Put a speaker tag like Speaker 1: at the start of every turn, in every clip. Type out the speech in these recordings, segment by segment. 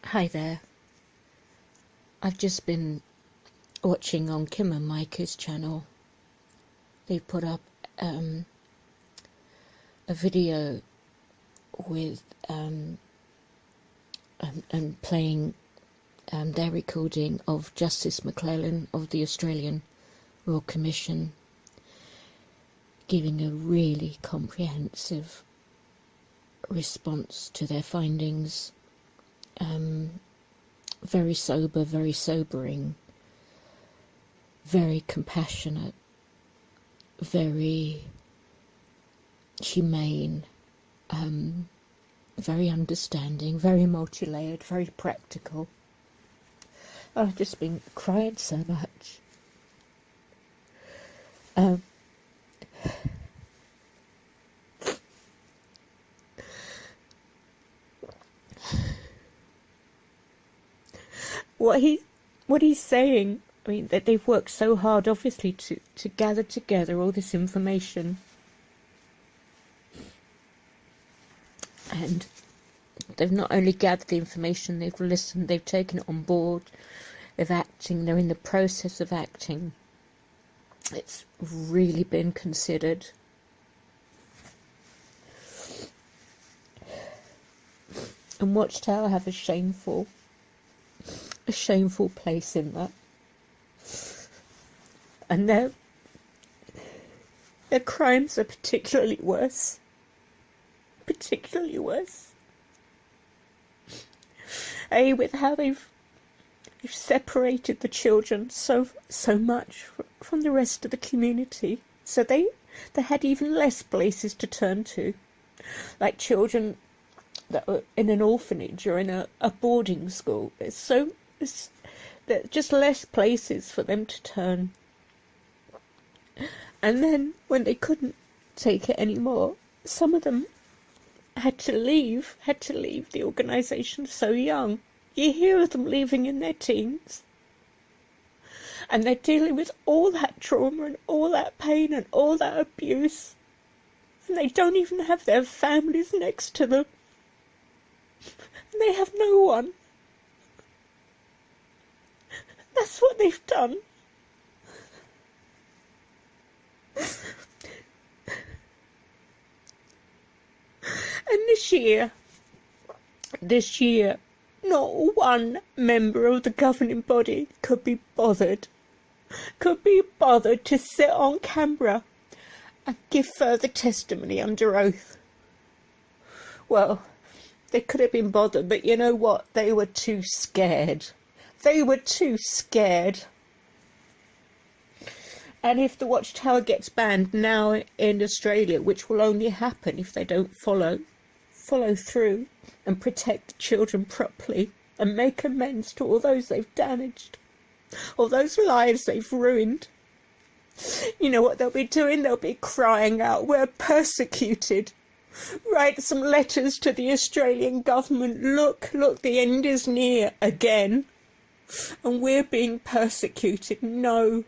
Speaker 1: Hi there. I've just been watching on Kim and Micah's channel. They put up a video with and playing their recording of Justice McLellan of the Australian Royal Commission giving a really comprehensive response to their findings. Very sober, very sobering, very compassionate, very humane, very understanding, very multi-layered, very practical. I've just been crying so much. What he's saying, I mean, that they've worked so hard, obviously, to gather together all this information. And they've not only gathered the information, they've listened, they've taken it on board, they're acting, they're in the process of acting. It's really been considered. And Watchtower have a shameful place in that. And their crimes are particularly worse. With how they've separated the children so much from the rest of the community. So they had even less places to turn to. Like children that were in an orphanage or in a boarding school. There's just less places for them to turn. And then when they couldn't take it anymore, some of them had to leave the organisation so young. You hear of them leaving in their teens. And they're dealing with all that trauma and all that pain and all that abuse. And they don't even have their families next to them. And they have no one. That's what they've done. And this year, not one member of the governing body could be bothered to sit on camera and give further testimony under oath. Well, they could have been bothered, but you know what? They were too scared. And if the Watchtower gets banned now in Australia, which will only happen if they don't follow through and protect children properly and make amends to all those they've damaged, all those lives they've ruined, you know what they'll be doing? They'll be crying out, "We're persecuted." Write some letters to the Australian government. Look, the end is near again. And we're being persecuted. No.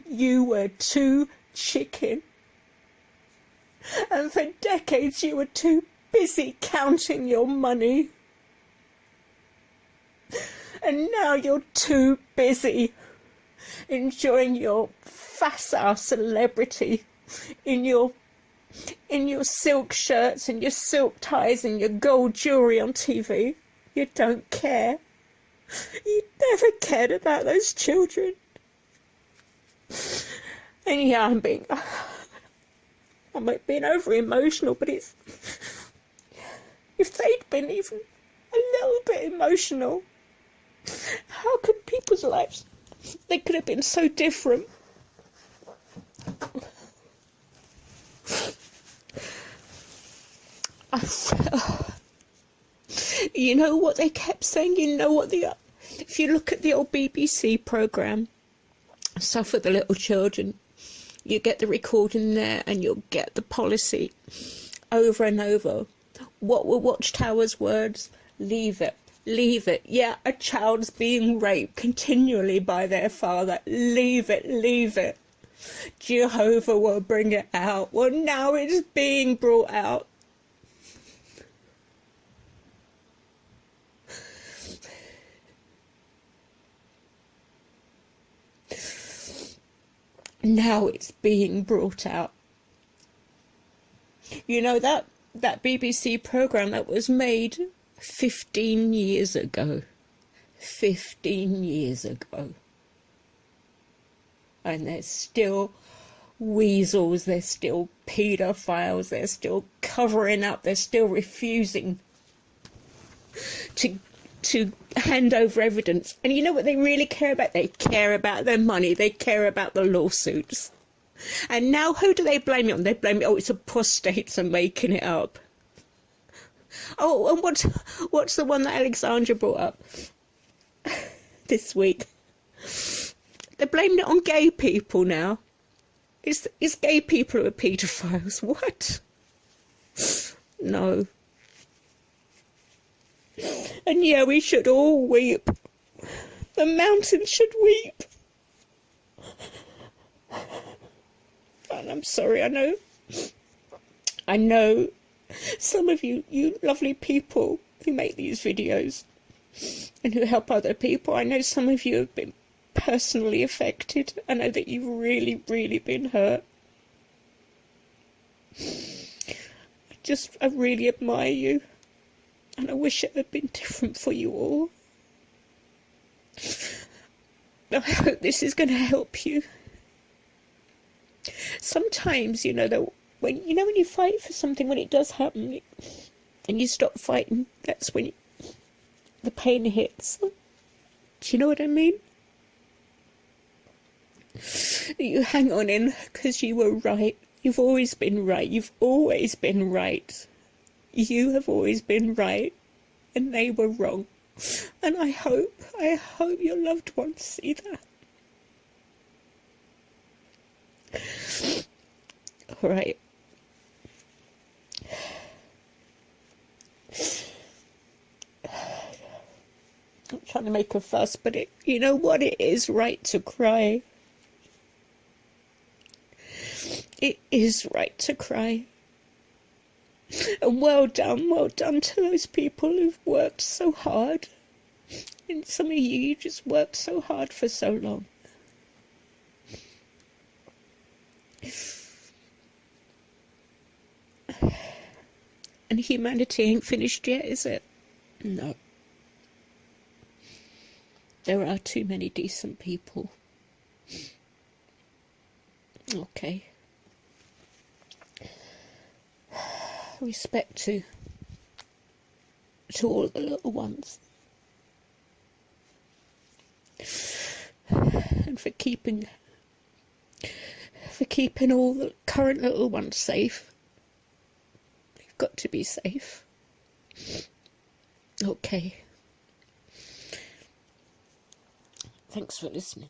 Speaker 1: You were too chicken. And for decades you were too busy counting your money. And now you're too busy enjoying your facile celebrity in your silk shirts and your silk ties and your gold jewellery on TV. You don't care. You never cared about those children. And yeah, I'm being over emotional, but it's, if they'd been even a little bit emotional, how could people's lives, they could have been so different. You know what they kept saying? If you look at the old BBC programme, Suffer the Little Children, you get the recording there and you'll get the policy over and over. What were Watchtower's words? Leave it. Yeah, a child's being raped continually by their father. Leave it. Jehovah will bring it out. Well, now it's being brought out. now it's being brought out. You know, that BBC programme that was made 15 years ago. 15 years ago. And there's still weasels, there's still paedophiles, they're still covering up, they're still refusing to hand over evidence. And you know what they really care about? They care about their money, they care about the lawsuits. And now who do they blame it on? They blame it, oh, it's apostates are making it up. Oh, and what's the one that Alexandra brought up this week? They're blaming it on gay people now. It's gay people who are paedophiles. What? No. And yeah, we should all weep. The mountains should weep. And I'm sorry, I know some of you lovely people who make these videos and who help other people, I know some of you have been personally affected. I know that you've really, really been hurt. I really admire you, and I wish it had been different for you all. I hope this is going to help you. Sometimes, you know, that when you fight for something, when it does happen, and you stop fighting, that's when the pain hits. Do you know what I mean? You hang on in because you were right. You've always been right. You've always been right. You have always been right, and they were wrong. And I hope your loved ones see that. All right. I'm trying to make a fuss, but you know what? It is right to cry. It is right to cry. And well done to those people who've worked so hard. And some of you just worked so hard for so long. And humanity ain't finished yet, is it? No. There are too many decent people. Okay. Respect to all the little ones. And for keeping all the current little ones safe. They've got to be safe. Okay. Thanks for listening.